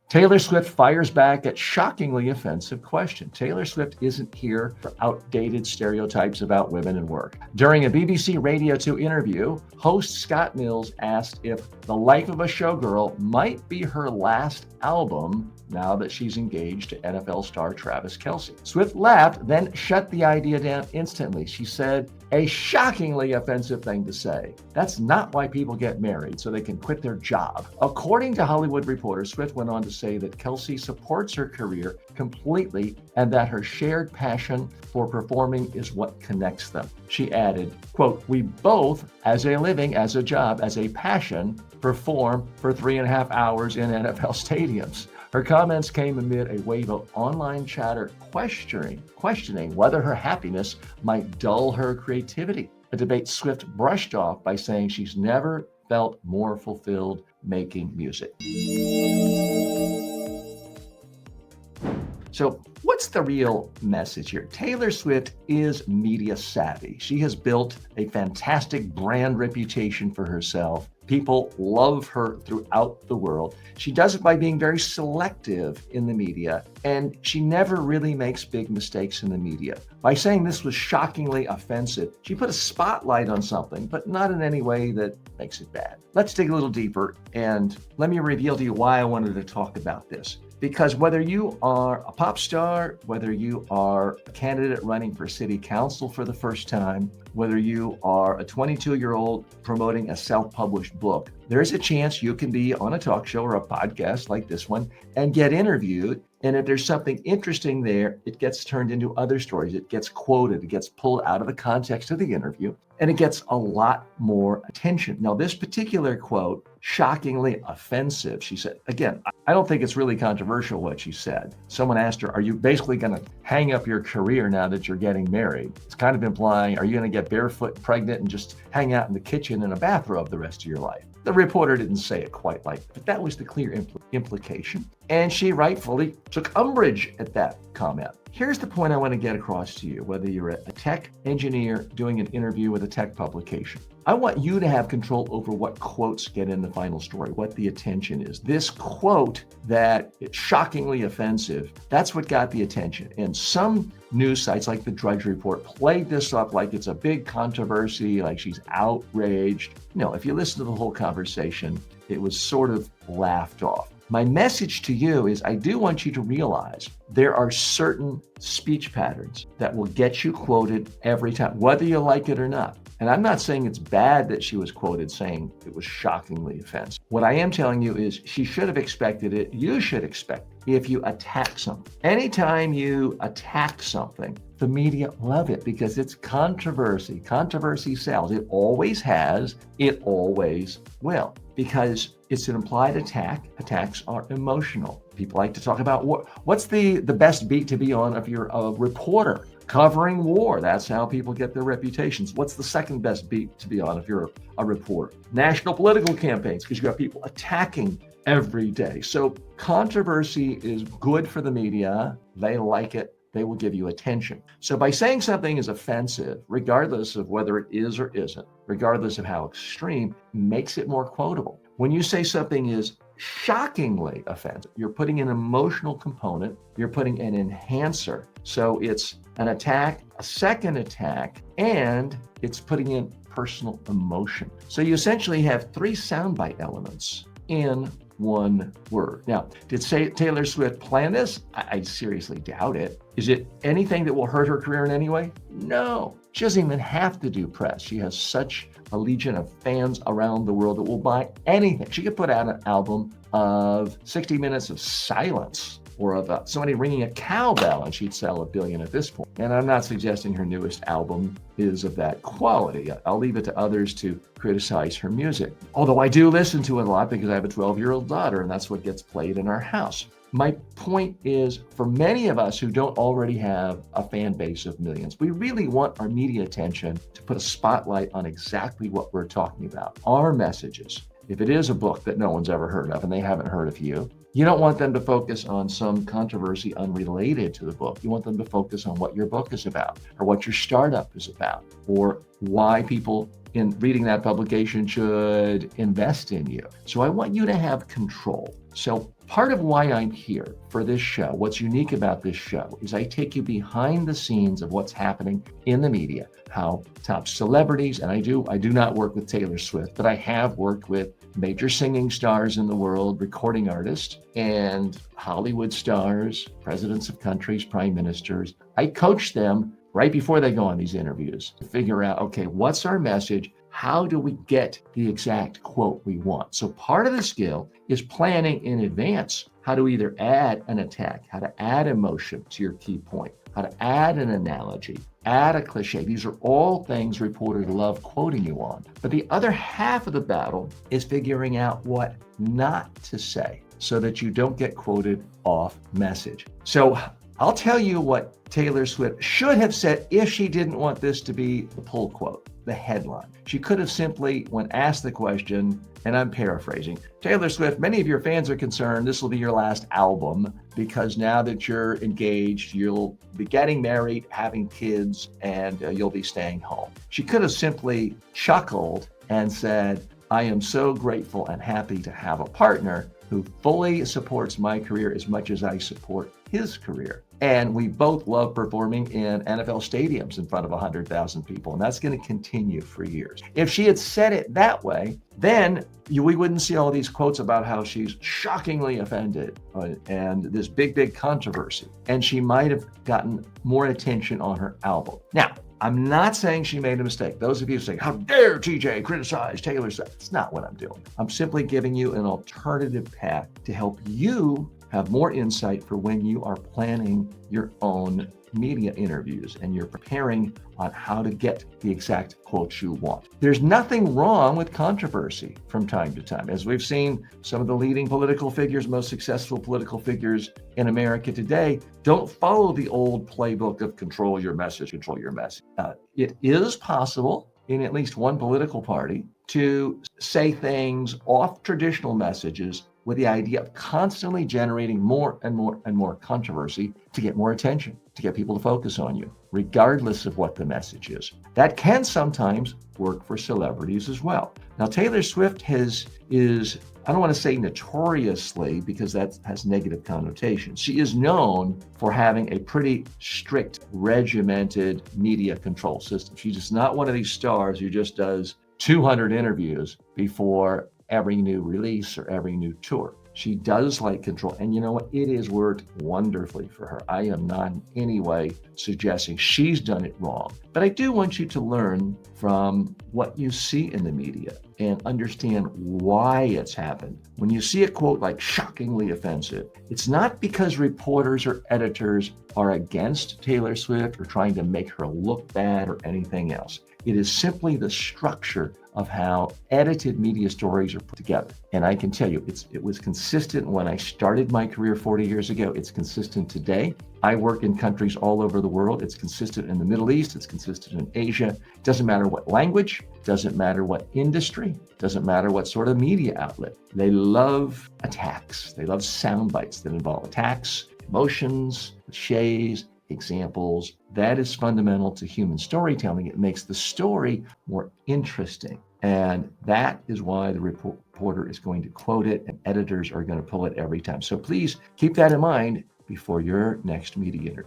Taylor Swift fires back at shockingly offensive question. Taylor Swift isn't here for outdated stereotypes about women and work. During a BBC Radio 2 interview, host Scott Mills asked if The Life of a Showgirl might be her last album now that she's engaged to NFL star Travis Kelce. Swift laughed, then shut the idea down instantly. She said, "A shockingly offensive thing to say. That's not why people get married, so they can quit their job." According to Hollywood Reporter, Swift went on to say that Kelce supports her career completely and that her shared passion for performing is what connects them. She added, quote, "We both, as a living, as a job, as a passion, perform for 3.5 hours in NFL stadiums." Her comments came amid a wave of online chatter questioning whether her happiness might dull her creativity, a debate Swift brushed off by saying she's never felt more fulfilled making music. So what's the real message here? Taylor Swift is media savvy. She has built a fantastic brand reputation for herself. People love her throughout the world. She does it by being very selective in the media, and she never really makes big mistakes in the media. By saying this was shockingly offensive, she put a spotlight on something, but not in any way that makes it bad. Let's dig a little deeper, and let me reveal to you why I wanted to talk about this. Because whether you are a pop star, whether you are a candidate running for city council for the first time, whether you are a 22-year-old promoting a self-published book, there is a chance you can be on a talk show or a podcast like this one and get interviewed. And if there's something interesting there, it gets turned into other stories. It gets quoted, it gets pulled out of the context of the interview, and it gets a lot more attention. Now, this particular quote, shockingly offensive, she said, again, I don't think it's really controversial what she said. Someone asked her, are you basically going to hang up your career now that you're getting married? It's kind of implying, are you going to get barefoot and pregnant and just hang out in the kitchen in a bathrobe the rest of your life? The reporter didn't say it quite like that, but that was the clear implication. And she rightfully took umbrage at that comment. Here's the point I want to get across to you, whether you're a tech engineer doing an interview with a tech publication. I want you to have control over what quotes get in the final story, what the attention is. This quote that is shockingly offensive, that's what got the attention. And some news sites like the Drudge Report played this up like it's a big controversy, like she's outraged. No, if you listen to the whole conversation, it was sort of laughed off. My message to you is I do want you to realize there are certain speech patterns that will get you quoted every time, whether you like it or not. And I'm not saying it's bad that she was quoted saying it was shockingly offensive. What I am telling you is she should have expected it. You should expect it if you attack something. Anytime you attack something, the media love it because it's controversy. Controversy sells. It always has. It always will. Because it's an implied attack. Attacks are emotional. People like to talk about what's the best beat to be on if you're a reporter. Covering war, that's how people get their reputations. What's the second best beat to be on if you're a reporter? National political campaigns, because you got people attacking every day. So controversy is good for the media. They like it. They will give you attention. So by saying something is offensive, regardless of whether it is or isn't, regardless of how extreme, makes it more quotable. When you say something is shockingly offensive, you're putting an emotional component, you're putting an enhancer. So it's an attack, a second attack, and it's putting in personal emotion. So you essentially have three soundbite elements in one word. Now, did Taylor Swift plan this? I seriously doubt it. Is it anything that will hurt her career in any way? No. She doesn't even have to do press. She has such a legion of fans around the world that will buy anything. She could put out an album of 60 minutes of silence or of somebody ringing a cowbell and she'd sell 1 billion at this point. And I'm not suggesting her newest album is of that quality. I'll leave it to others to criticize her music. Although I do listen to it a lot because I have a 12-year-old daughter and that's what gets played in our house. My point is, for many of us who don't already have a fan base of millions, we really want our media attention to put a spotlight on exactly what we're talking about, our messages. If it is a book that no one's ever heard of and they haven't heard of you, you don't want them to focus on some controversy unrelated to the book. You want them to focus on what your book is about or what your startup is about or why people in reading that publication should invest in you. So I want you to have control. So Part of why I'm here for this show, what's unique about this show, is I take you behind the scenes of what's happening in the media, how top celebrities, and I do not work with Taylor Swift, but I have worked with major singing stars in the world, recording artists, and Hollywood stars, presidents of countries, prime ministers. I coach them right before they go on these interviews to figure out, okay, what's our message? How do we get the exact quote we want? So part of the skill is planning in advance how to either add an attack, how to add emotion to your key point, how to add an analogy, add a cliche. These are all things reporters love quoting you on. But the other half of the battle is figuring out what not to say so that you don't get quoted off message. So I'll tell you what Taylor Swift should have said if she didn't want this to be the pull quote, the headline. She could have simply, when asked the question, and I'm paraphrasing, Taylor Swift, many of your fans are concerned this will be your last album because now that you're engaged, you'll be getting married, having kids, and you'll be staying home. She could have simply chuckled and said, I am so grateful and happy to have a partner who fully supports my career as much as I support his career. And we both love performing in NFL stadiums in front of 100,000 people, and that's going to continue for years. If she had said it that way, then we wouldn't see all these quotes about how she's shockingly offended and this big controversy. And she might have gotten more attention on her album. Now, I'm not saying she made a mistake. Those of you saying, how dare TJ criticize Taylor Swift? It's not what I'm doing. I'm simply giving you an alternative path to help you have more insight for when you are planning your own media interviews and you're preparing on how to get the exact quotes you want. There's nothing wrong with controversy from time to time. As we've seen, some of the leading political figures, most successful political figures in America today, don't follow the old playbook of control your message, control your message. It is possible in at least one political party to say things off traditional messages with the idea of constantly generating more and more controversy to get more attention, to get people to focus on you, regardless of what the message is. That can sometimes work for celebrities as well. Now, Taylor Swift is, I don't want to say notoriously because that has negative connotations. She is known for having a pretty strict, regimented media control system. She's just not one of these stars who just does 200 interviews before every new release or every new tour. She does like control. And you know what? It has worked wonderfully for her. I am not in any way suggesting she's done it wrong. But I do want you to learn from what you see in the media and understand why it's happened. When you see a quote like shockingly offensive, it's not because reporters or editors are against Taylor Swift or trying to make her look bad or anything else. It is simply the structure of how edited media stories are put together. And I can tell you, it was consistent when I started my career 40 years ago. It's consistent today. I work in countries all over the world. It's consistent in the Middle East. It's consistent in Asia. It doesn't matter what language, doesn't matter what industry, doesn't matter what sort of media outlet. They love attacks. They love sound bites that involve attacks, emotions, cliches, examples. That is fundamental to human storytelling. It makes the story more interesting. And that is why the reporter is going to quote it and editors are going to pull it every time. So please keep that in mind before your next media interview.